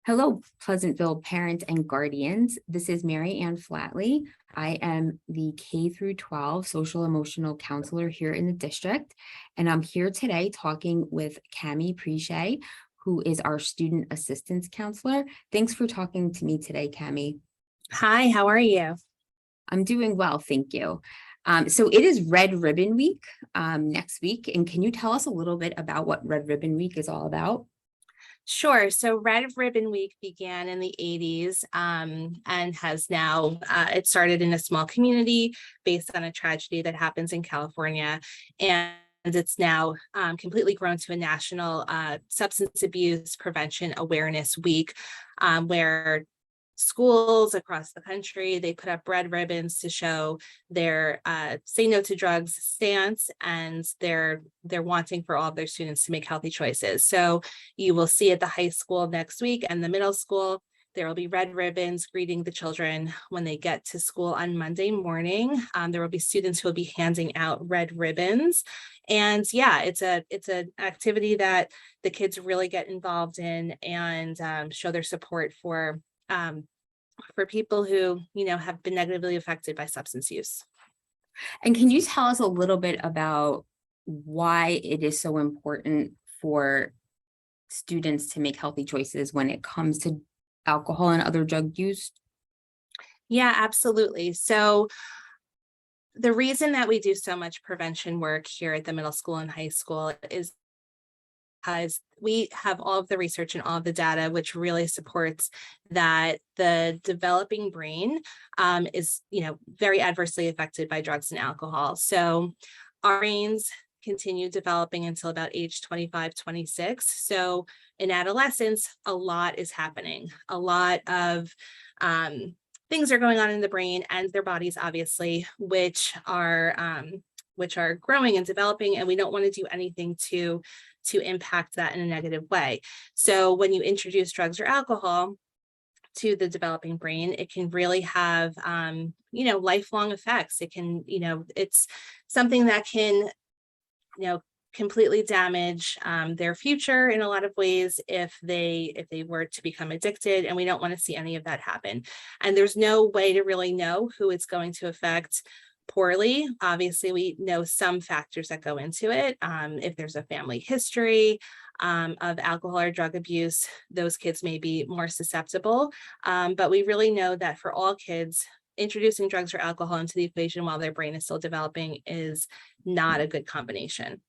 Hello, Pleasantville parents and guardians. This is Ann Flatley. I am the K through 12 social emotional counselor here in the district, and I'm here today talking with Cami Presha, who is our student assistance counselor. Thanks for talking to me today, Cami. Hi, how are you? I'm doing well, thank you. So it is Red Ribbon Week next week, and can you tell us a little bit about what Red Ribbon Week is all about? Sure. So Red Ribbon Week began in the 80s and has now, it started in a small community based on a tragedy that happens in California. And it's now completely grown to a national substance abuse prevention awareness week where schools across the country, they put up red ribbons to show their say no to drugs stance, and they're wanting for all of their students to make healthy choices. So you will see at the high school next week and the middle school, there will be red ribbons greeting the children when they get to school on Monday morning. There will be students who will be handing out red ribbons. And yeah, it's an activity that the kids really get involved in and show their support for people who, have been negatively affected by substance use. And can you tell us a little bit about why it is so important for students to make healthy choices when it comes to alcohol and other drug use? Yeah, absolutely. So the reason that we do so much prevention work here at the middle school and high school is because we have all of the research and all of the data, which really supports that the developing brain is, very adversely affected by drugs and alcohol. So our brains continue developing until about age 25, 26. So in adolescence, a lot is happening. A lot of things are going on in the brain and their bodies, obviously, which are growing and developing, and we don't want to do anything to impact that in a negative way. So when you introduce drugs or alcohol to the developing brain, it can really have lifelong effects. It can, it's something that can, completely damage their future in a lot of ways if they were to become addicted, and we don't want to see any of that happen. And there's no way to really know who it's going to affect poorly. Obviously, we know some factors that go into it. If there's a family history of alcohol or drug abuse, those kids may be more susceptible. But we really know that for all kids, introducing drugs or alcohol into the equation while their brain is still developing is not a good combination.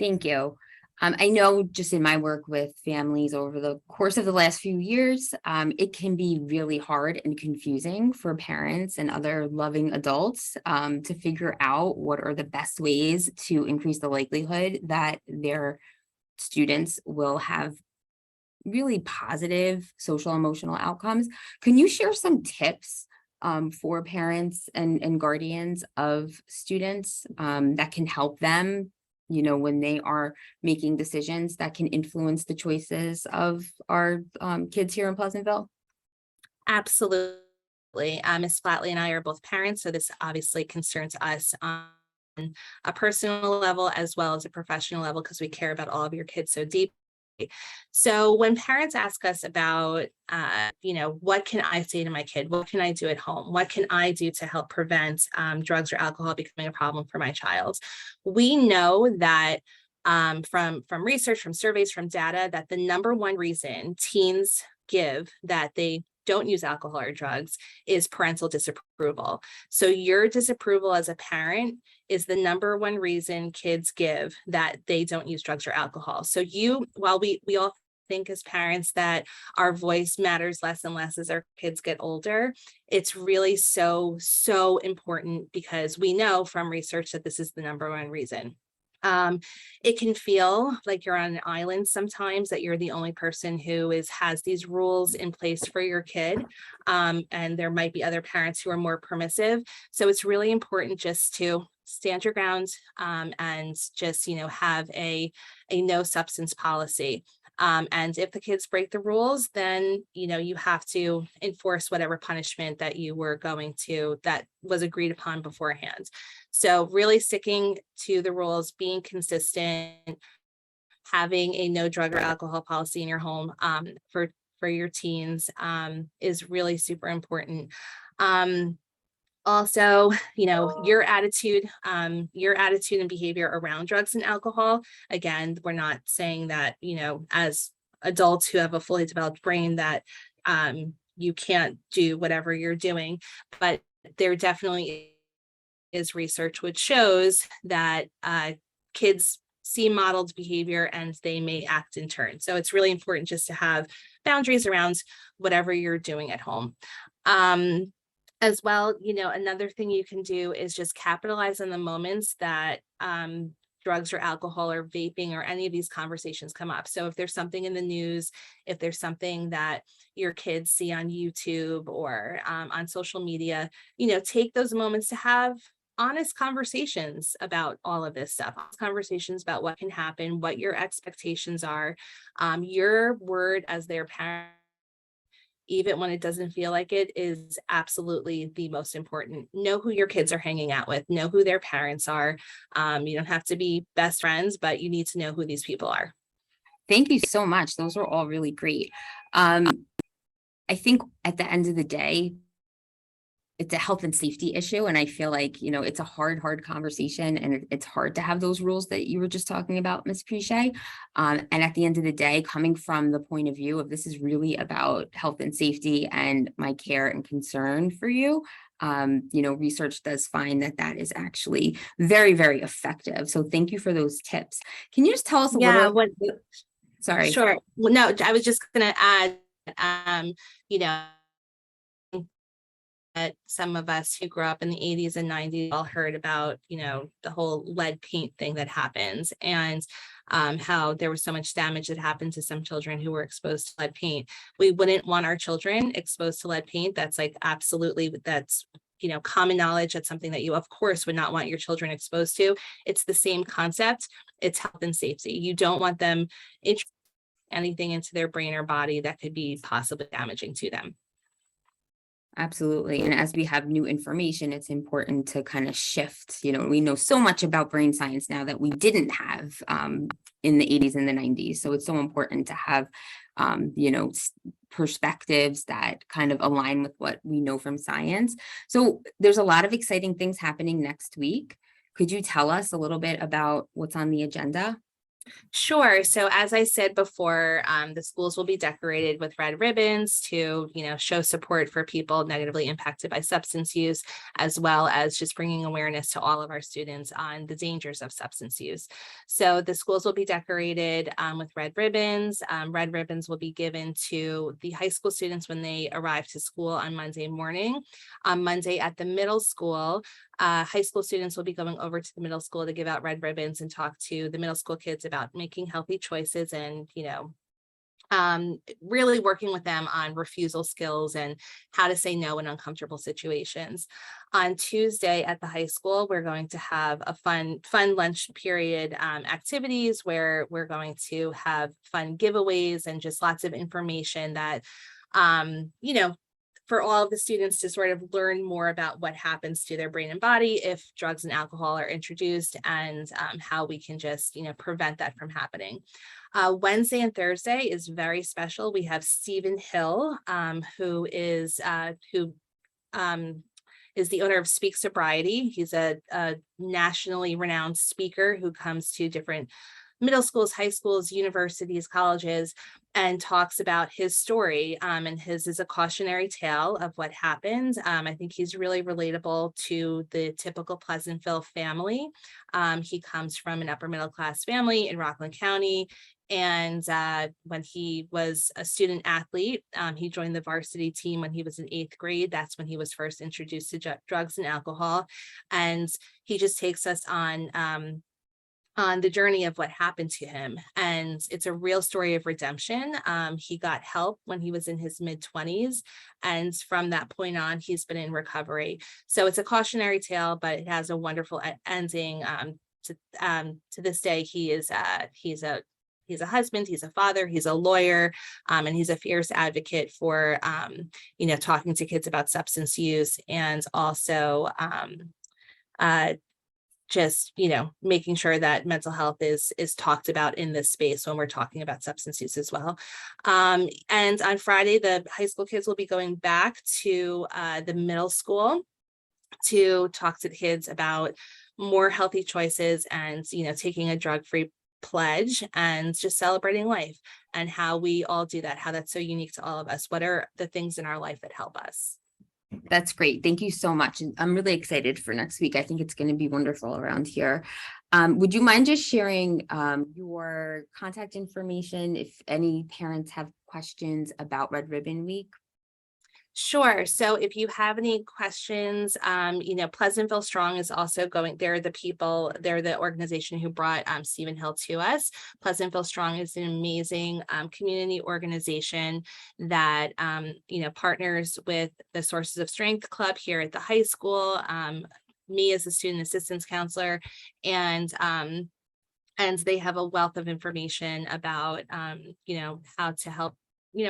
Thank you. I know just in my work with families over the course of the last few years, it can be really hard and confusing for parents and other loving adults to figure out what are the best ways to increase the likelihood that their students will have really positive social emotional outcomes. Can you share some tips for parents and guardians of students that can help them, when they are making decisions that can influence the choices of our kids here in Pleasantville? Absolutely. Ms. Flatley and I are both parents, so this obviously concerns us on a personal level as well as a professional level because we care about all of your kids so deeply. So when parents ask us about, what can I say to my kid? What can I do at home? What can I do to help prevent drugs or alcohol becoming a problem for my child? We know that from research, from surveys, from data, that the number one reason teens give that they don't use alcohol or drugs is parental disapproval. So your disapproval as a parent is the number one reason kids give that they don't use drugs or alcohol. So while we all think as parents that our voice matters less and less as our kids get older, it's really so important because we know from research that this is the number one reason. It can feel like you're on an island sometimes, that you're the only person who has these rules in place for your kid. And there might be other parents who are more permissive. So it's really important just to stand your ground and just, have a no substance policy. And if the kids break the rules, then, you have to enforce whatever punishment that that was agreed upon beforehand. So really sticking to the rules, being consistent, having a no drug or alcohol policy in your home for for your teens is really super important. Also, your attitude and behavior around drugs and alcohol. Again, we're not saying that, as adults who have a fully developed brain that you can't do whatever you're doing, but there definitely is research which shows that kids see modeled behavior and they may act in turn. So it's really important just to have boundaries around whatever you're doing at home. As well, another thing you can do is just capitalize on the moments that drugs or alcohol or vaping or any of these conversations come up. So if there's something in the news, if there's something that your kids see on YouTube or on social media, take those moments to have honest conversations about all of this stuff, conversations about what can happen, what your expectations are, your word as their parent, even when it doesn't feel like it, is absolutely the most important. Know who your kids are hanging out with, know who their parents are. You don't have to be best friends, but you need to know who these people are. Thank you so much. Those were all really great. I think at the end of the day, it's a health and safety issue. And I feel like, it's a hard conversation, and it's hard to have those rules that you were just talking about, Ms. Presha. And at the end of the day, coming from the point of view of this is really about health and safety and my care and concern for you. Research does find that is actually very, very effective. So thank you for those tips. Can you just tell us a little? Sorry. Sure. Well, no, I was just going to add, that some of us who grew up in the 80s and 90s all heard about, the whole lead paint thing that happens, and how there was so much damage that happened to some children who were exposed to lead paint. We wouldn't want our children exposed to lead paint. That's absolutely, that's common knowledge. That's something that you, of course, would not want your children exposed to. It's the same concept. It's health and safety. You don't want them anything into their brain or body that could be possibly damaging to them. Absolutely. And as we have new information, it's important to kind of shift. We know so much about brain science now that we didn't have in the 80s and the 90s. So it's so important to have, perspectives that kind of align with what we know from science. So there's a lot of exciting things happening next week. Could you tell us a little bit about what's on the agenda? Sure. So as I said before, the schools will be decorated with red ribbons to, show support for people negatively impacted by substance use, as well as just bringing awareness to all of our students on the dangers of substance use. So the schools will be decorated with red ribbons. Red ribbons will be given to the high school students when they arrive to school on Monday morning. On Monday at the middle school, high school students will be going over to the middle school to give out red ribbons and talk to the middle school kids about making healthy choices and, really working with them on refusal skills and how to say no in uncomfortable situations. On Tuesday at the high school, we're going to have a fun lunch period activities where we're going to have fun giveaways and just lots of information that, for all of the students to sort of learn more about what happens to their brain and body if drugs and alcohol are introduced, and how we can just, prevent that from happening. Wednesday and Thursday is very special. We have Stephen Hill, who is the owner of Speak Sobriety. He's a nationally renowned speaker who comes to different middle schools, high schools, universities, colleges, and talks about his story. And his is a cautionary tale of what happened. I think he's really relatable to the typical Pleasantville family. He comes from an upper middle class family in Rockland County. And when he was a student athlete, he joined the varsity team when he was in 8th grade. That's when he was first introduced to drugs and alcohol. And he just takes us on the journey of what happened to him. And it's a real story of redemption. He got help when he was in his mid-20s. And from that point on, he's been in recovery. So it's a cautionary tale, but it has a wonderful ending. To this day, he's a husband, he's a father, he's a lawyer, and he's a fierce advocate for, talking to kids about substance use, and also just, making sure that mental health is talked about in this space when we're talking about substance use as well. And on Friday, the high school kids will be going back to the middle school to talk to the kids about more healthy choices and, taking a drug-free pledge and just celebrating life and how we all do that, how that's so unique to all of us. What are the things in our life that help us? That's great. Thank you so much. And I'm really excited for next week. I think it's going to be wonderful around here. Would you mind just sharing your contact information if any parents have questions about Red Ribbon Week? Sure. So if you have any questions, Pleasantville Strong is also going, they're the organization who brought Stephen Hill to us. Pleasantville Strong is an amazing community organization that, partners with the Sources of Strength Club here at the high school, me as a student assistance counselor, and they have a wealth of information about, how to help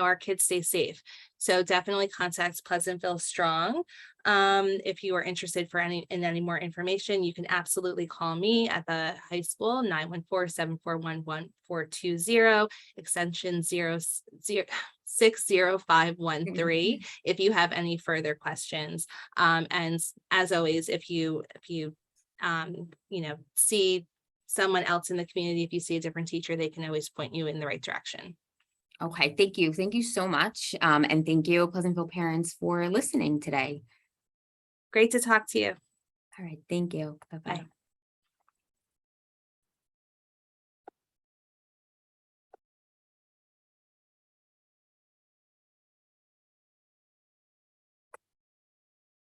our kids stay safe. So definitely contact Pleasantville Strong. If you are interested in any more information, you can absolutely call me at the high school, 914-741-1420, extension 60513, if you have any further questions. And as always, if you see someone else in the community, if you see a different teacher, they can always point you in the right direction. Okay, thank you. Thank you so much. And thank you, Pleasantville parents, for listening today. Great to talk to you. All right, thank you. Bye-bye. Bye.